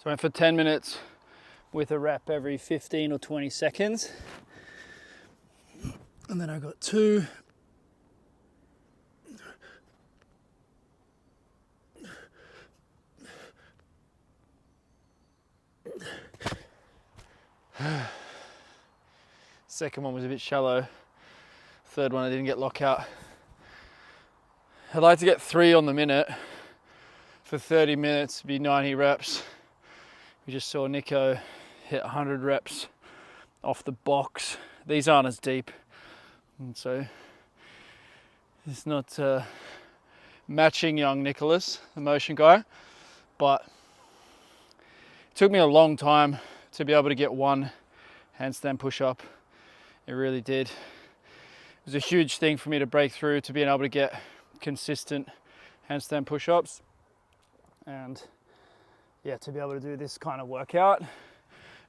So I went for 10 minutes with a rep every 15 or 20 seconds. And then I got 2. Second one was a bit shallow. Third one I didn't get lockout. I'd like to get 3 on the minute for 30 minutes, be 90 reps. We just saw Nico hit 100 reps off the box. These aren't as deep, and so it's not matching young Nicholas, the motion guy, but it took me a long time to be able to get one handstand push-up. It really did. It was a huge thing for me to break through to being able to get consistent handstand push-ups, and yeah, to be able to do this kind of workout,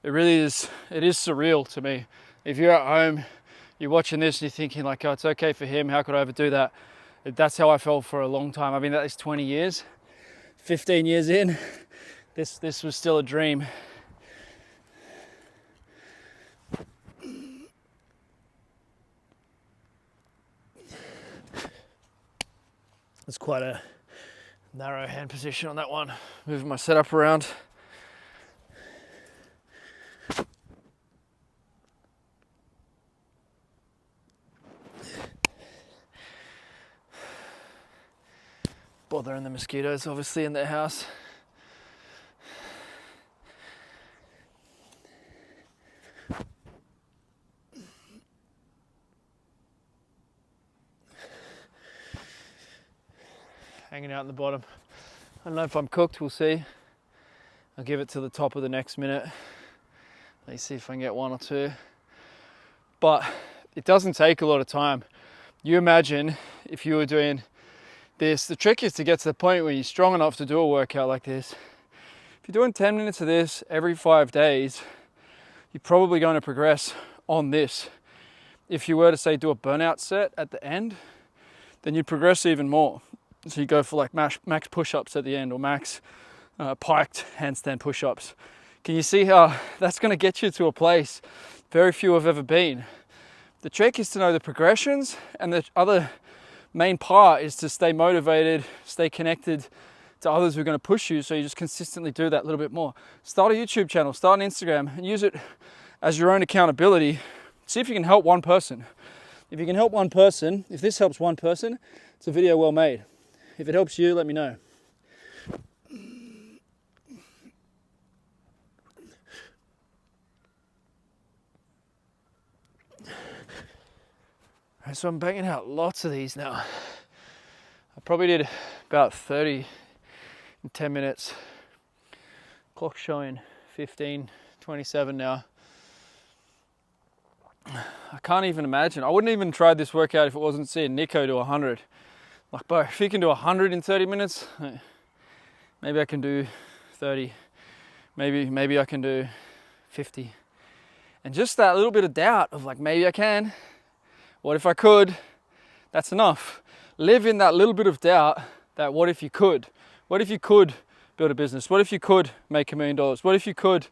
it is surreal to me. If you're at home, you're watching this and you're thinking like, oh, it's okay for him, how could I overdo that? That's how I felt for a long time. I've been at this 20 years, 15 years in, this was still a dream. It's quite a narrow hand position on that one. Moving my setup around. Bothering the mosquitoes, obviously, in their house. Hanging out in the bottom. I don't know if I'm cooked, we'll see. I'll give it to the top of the next minute. Let's see if I can get 1 or 2. But it doesn't take a lot of time. You imagine if you were doing this, the trick is to get to the point where you're strong enough to do a workout like this. If you're doing 10 minutes of this every 5 days, you're probably going to progress on this. If you were to say do a burnout set at the end, then you'd progress even more. So you go for like max push-ups at the end, or max piked handstand push-ups. Can you see how that's going to get you to a place very few have ever been? The trick is to know the progressions, and the other main part is to stay motivated, stay connected to others who are going to push you, so you just consistently do that a little bit more. Start a YouTube channel, start an Instagram, and use it as your own accountability. See if you can help one person. If you can help one person, if this helps one person, it's a video well made. If it helps you, let me know. So I'm banging out lots of these now. I probably did about 30 in 10 minutes. Clock showing 15:27 now. I can't even imagine. I wouldn't even try this workout if it wasn't seeing Nico do 100. Like, bro, if he can do 100 in 30 minutes, maybe I can do 30. Maybe I can do 50. And just that little bit of doubt of like, maybe I can. What if I could? That's enough. Live in that little bit of doubt that what if you could? What if you could build a business? What if you could make $1 million? What if you could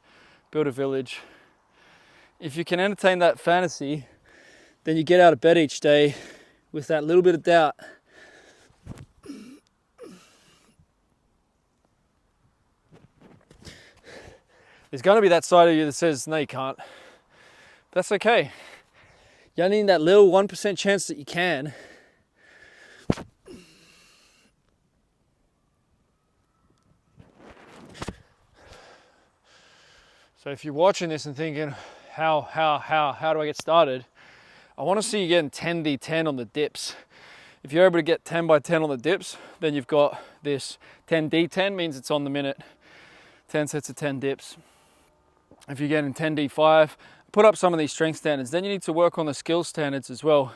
build a village? If you can entertain that fantasy, then you get out of bed each day with that little bit of doubt. There's going to be that side of you that says, no, you can't. That's okay. You only need that little 1% chance that you can. So if you're watching this and thinking, how do I get started? I want to see you getting 10D10 on the dips. If you're able to get 10 by 10 on the dips, then you've got this. 10D10 means it's on the minute. 10 sets of 10 dips. If you're getting 10D5, put up some of these strength standards. Then you need to work on the skill standards as well.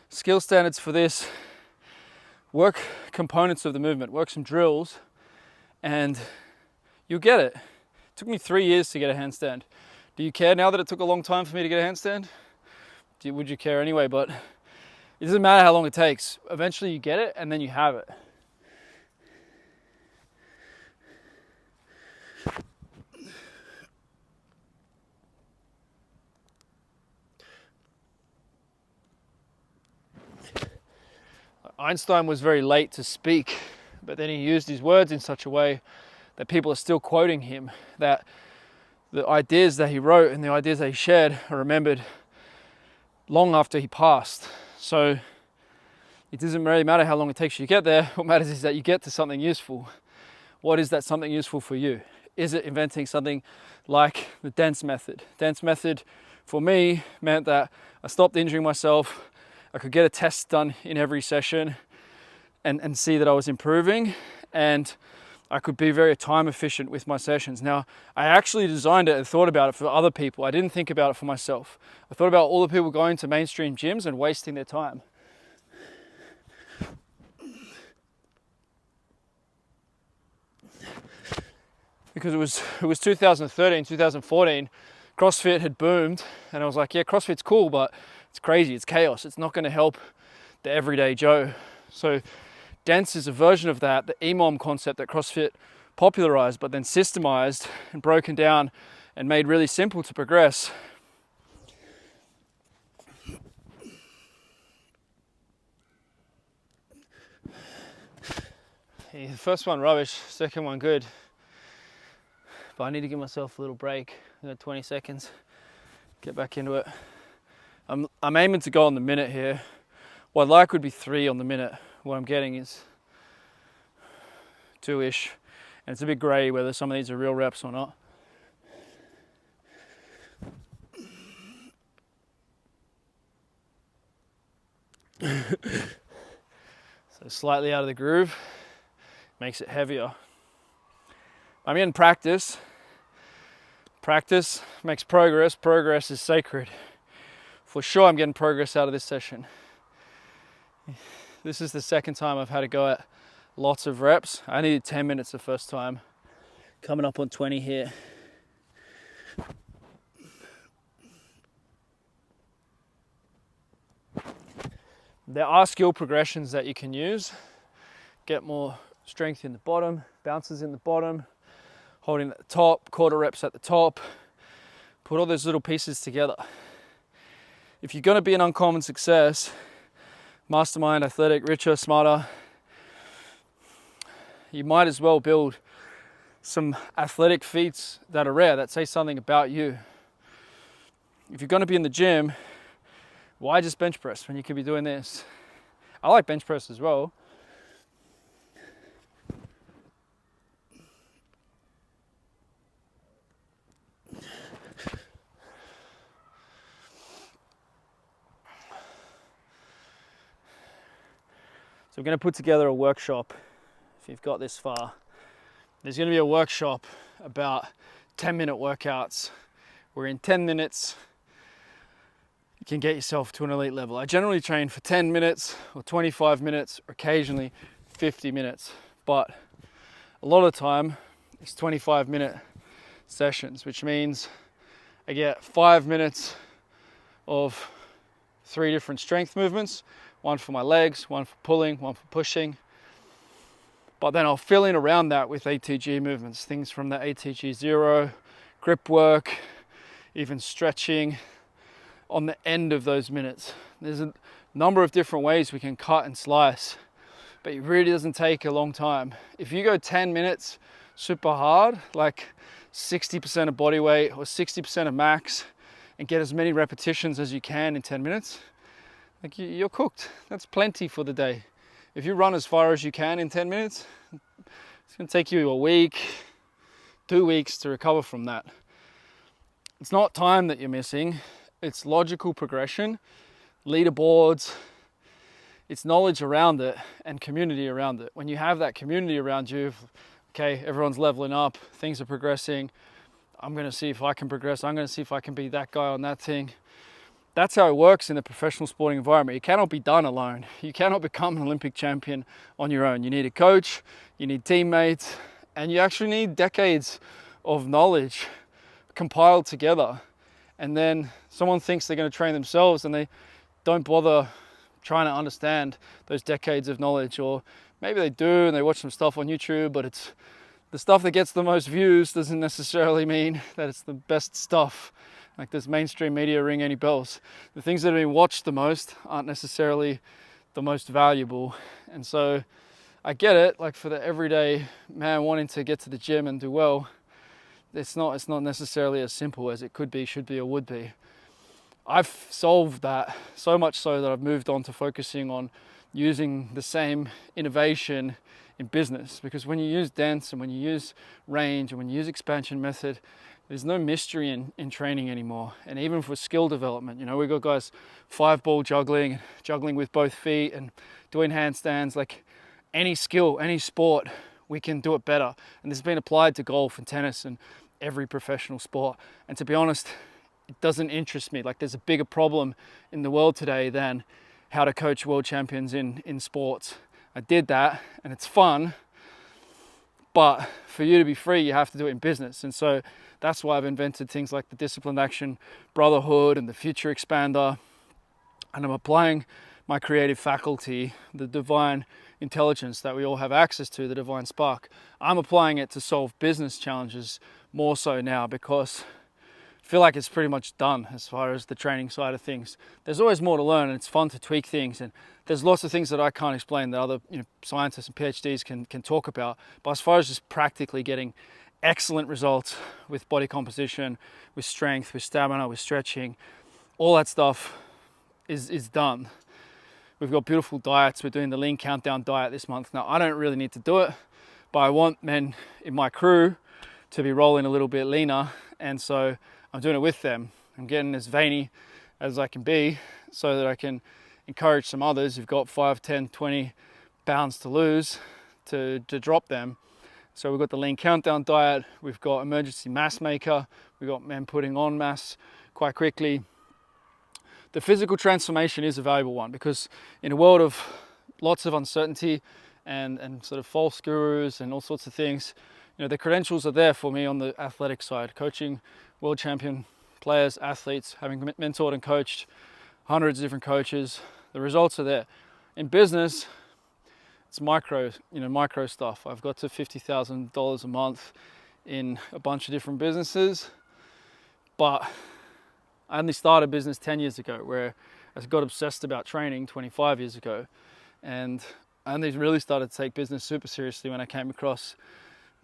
Skill standards for this, work components of the movement, work some drills, and you'll get it. It took me 3 years to get a handstand. Do you care now that it took a long time for me to get a handstand? Would you care anyway? But it doesn't matter how long it takes. Eventually you get it, and then you have it. Einstein was very late to speak, but then he used his words in such a way that people are still quoting him, that the ideas that he wrote and the ideas that he shared are remembered long after he passed. So it doesn't really matter how long it takes you to get there. What matters is that you get to something useful. What is that something useful for you? Is it inventing something like the dance method? Dance method for me meant that I stopped injuring myself. I could get a test done in every session and see that I was improving, and I could be very time efficient with my sessions. Now, I actually designed it and thought about it for other people. I didn't think about it for myself. I thought about all the people going to mainstream gyms and wasting their time. Because it was 2013, 2014, CrossFit had boomed, and I was like, yeah, CrossFit's cool, but it's crazy, it's chaos. It's not going to help the everyday Joe. So dance is a version of that, the EMOM concept that CrossFit popularized, but then systemized and broken down and made really simple to progress. Yeah, the first one rubbish, second one good. But I need to give myself a little break. I got 20 seconds. Get back into it. I'm aiming to go on the minute here. What I'd like would be 3 on the minute. What I'm getting is 2-ish. And it's a bit grey whether some of these are real reps or not. So slightly out of the groove makes it heavier. I'm in practice. Practice makes progress. Progress is sacred. For sure, I'm getting progress out of this session. This is the second time I've had to go at lots of reps. I needed 10 minutes the first time. Coming up on 20 here. There are skill progressions that you can use. Get more strength in the bottom, bounces in the bottom, holding at the top, quarter reps at the top. Put all those little pieces together. If you're going to be an uncommon success, mastermind, athletic, richer, smarter, you might as well build some athletic feats that are rare, that say something about you. If you're going to be in the gym, why just bench press when you could be doing this? I like bench press as well. So we're going to put together a workshop, if you've got this far. There's going to be a workshop about 10-minute workouts, where in 10 minutes, you can get yourself to an elite level. I generally train for 10 minutes or 25 minutes, or occasionally 50 minutes. But a lot of the time, it's 25-minute sessions, which means I get 5 minutes of 3 different strength movements, one for my legs, one for pulling, one for pushing. But then I'll fill in around that with ATG movements, things from the ATG 0, grip work, even stretching on the end of those minutes. There's a number of different ways we can cut and slice, but it really doesn't take a long time. If you go 10 minutes super hard, like 60% of body weight or 60% of max, and get as many repetitions as you can in 10 minutes, like you're cooked. That's plenty for the day. If you run as far as you can in 10 minutes, it's going to take you a week, 2 weeks to recover from that. It's not time that you're missing. It's logical progression, leaderboards, it's knowledge around it and community around it. When you have that community around you, okay, everyone's leveling up, things are progressing, I'm going to see if I can progress, I'm going to see if I can be that guy on that thing. That's how it works in the professional sporting environment. It cannot be done alone. You cannot become an Olympic champion on your own. You need a coach, you need teammates, and you actually need decades of knowledge compiled together. And then someone thinks they're going to train themselves and they don't bother trying to understand those decades of knowledge. Or maybe they do and they watch some stuff on YouTube, but it's the stuff that gets the most views doesn't necessarily mean that it's the best stuff. Like, does mainstream media ring any bells? The things that are being watched the most aren't necessarily the most valuable. And so I get it, like for the everyday man wanting to get to the gym and do well, it's not necessarily as simple as it could be, should be, or would be. I've solved that so much so that I've moved on to focusing on using the same innovation in business, because when you use dance and when you use range and when you use expansion method, there's no mystery in training anymore. And even for skill development, you know, we've got guys 5-ball juggling with both feet and doing handstands. Like any skill, any sport, we can do it better. And this has been applied to golf and tennis and every professional sport. And to be honest, it doesn't interest me. Like there's a bigger problem in the world today than how to coach world champions in sports. I did that and it's fun, but for you to be free, you have to do it in business. And so that's why I've invented things like the disciplined action Brotherhood and the future expander. And I'm applying my creative faculty, the divine intelligence that we all have access to, the divine spark. I'm applying it to solve business challenges more so now, because I feel like it's pretty much done as far as the training side of things. There's always more to learn, and it's fun to tweak things, and there's lots of things that I can't explain that other scientists and PhDs can talk about. But as far as just practically getting excellent results with body composition, with strength, with stamina, with stretching, all that stuff is done. We've got beautiful diets. We're doing the lean countdown diet this month. Now, I don't really need to do it, but I want men in my crew to be rolling a little bit leaner, and so I'm doing it with them. I'm getting as veiny as I can be so that I can encourage some others who've got 5, 10, 20 pounds to lose to drop them. So we've got the lean countdown diet, we've got emergency mass maker, we've got men putting on mass quite quickly. The physical transformation is a valuable one, because in a world of lots of uncertainty and sort of false gurus and all sorts of things, the credentials are there for me on the athletic side, coaching world champion players, athletes, having mentored and coached hundreds of different coaches. The results are there. In business, it's micro stuff. I've got to $50,000 a month in a bunch of different businesses, but I only started business 10 years ago, where I got obsessed about training 25 years ago. And I only really started to take business super seriously when I came across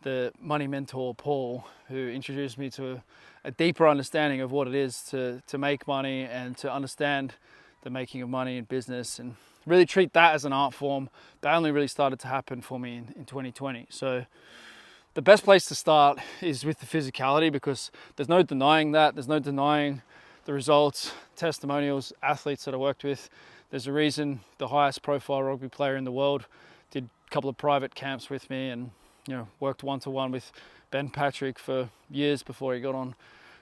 the money mentor, Paul, who introduced me to a deeper understanding of what it is to make money and to understand the making of money in business, and really treat that as an art form. That only really started to happen for me in 2020. So the best place to start is with the physicality, because there's no denying that. There's no denying the results, testimonials, athletes that I worked with. There's a reason the highest profile rugby player in the world did a couple of private camps with me, and worked one-to-one with Ben Patrick for years before he got on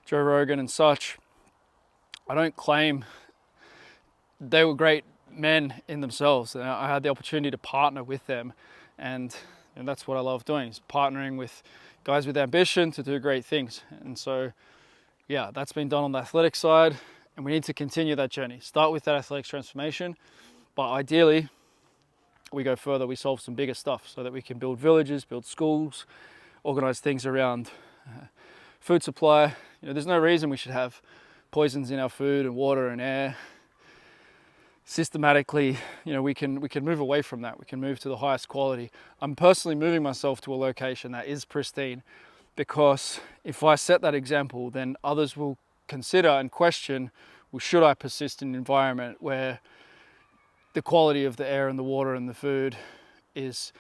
Joe Rogan and such. I don't claim they were great men in themselves. I had the opportunity to partner with them, and that's what I love doing, is partnering with guys with ambition to do great things. And so, yeah, that's been done on the athletic side, and we need to continue that journey. Start with that athletics transformation, but ideally, we go further, we solve some bigger stuff so that we can build villages, build schools, organize things around food supply. There's no reason we should have poisons in our food and water and air. Systematically, we can move away from that. We can move to the highest quality. I'm personally moving myself to a location that is pristine, because if I set that example, then others will consider and question, well, should I persist in an environment where the quality of the air and the water and the food is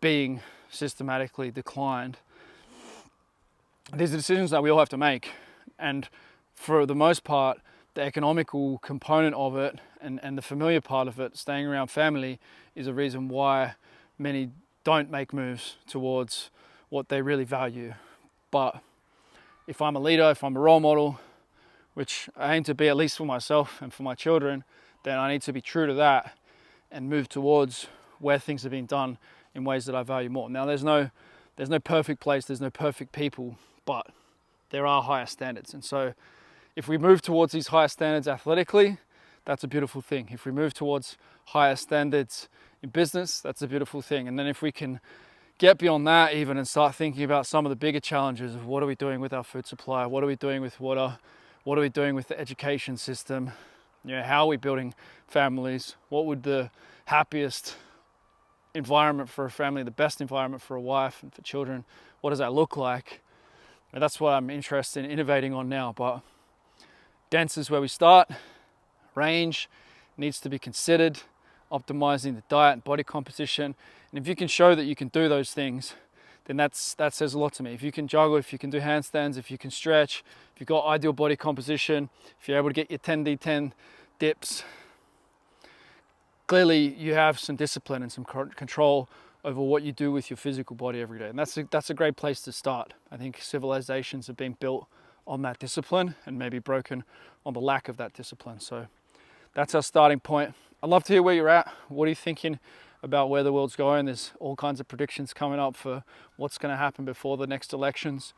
being systematically declined? These are decisions that we all have to make, and for the most part, the economical component of it and the familiar part of it, staying around family, is a reason why many don't make moves towards what they really value. But if I'm a leader, if I'm a role model, which I aim to be, at least for myself and for my children, then I need to be true to that and move towards where things are being done in ways that I value more. Now, there's no perfect place, there's no perfect people, but there are higher standards. And so if we move towards these higher standards athletically, that's a beautiful thing. If we move towards higher standards in business, that's a beautiful thing. And then if we can get beyond that even and start thinking about some of the bigger challenges of what are we doing with our food supply, what are we doing with water, what are we doing with the education system, how are we building families, what would the happiest environment for a family, the best environment for a wife and for children. What does that look like? And that's what I'm interested in innovating on now. But dense is where we start. Range needs to be considered, optimizing the diet and body composition. And if you can show that you can do those things, then that says a lot to me. If you can juggle, if you can do handstands, if you can stretch, if you've got ideal body composition, if you're able to get your 10D10 dips, clearly you have some discipline and some control over what you do with your physical body every day. And that's a great place to start. I think civilizations have been built on that discipline and maybe broken on the lack of that discipline. So that's our starting point. I'd love to hear where you're at. What are you thinking about where the world's going? There's all kinds of predictions coming up for what's going to happen before the next elections.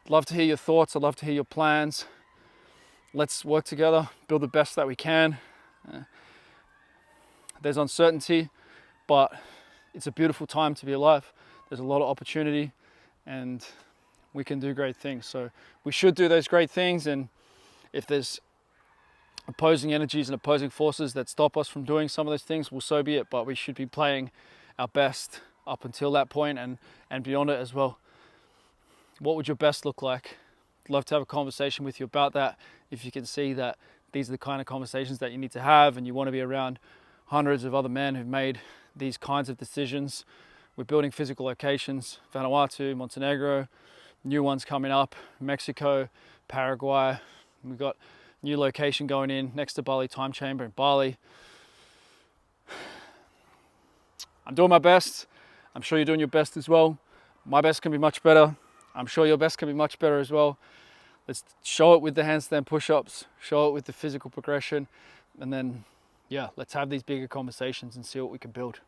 I'd love to hear your thoughts. I'd love to hear your plans. Let's work together, build the best that we can. There's uncertainty, but it's a beautiful time to be alive. There's a lot of opportunity and we can do great things. So we should do those great things, and if there's opposing energies and opposing forces that stop us from doing some of those things, well, so be it. But we should be playing our best up until that point and beyond it as well. What would your best look like? I'd love to have a conversation with you about that. If you can see that these are the kind of conversations that you need to have, and you want to be around hundreds of other men who've made these kinds of decisions. We're building physical locations, Vanuatu, Montenegro, new ones coming up, Mexico, Paraguay. We've got new location going in next to Bali Time Chamber in Bali. I'm doing my best. I'm sure you're doing your best as well. My best can be much better. I'm sure your best can be much better as well. Let's show it with the handstand push-ups, show it with the physical progression, and then, yeah, let's have these bigger conversations and see what we can build.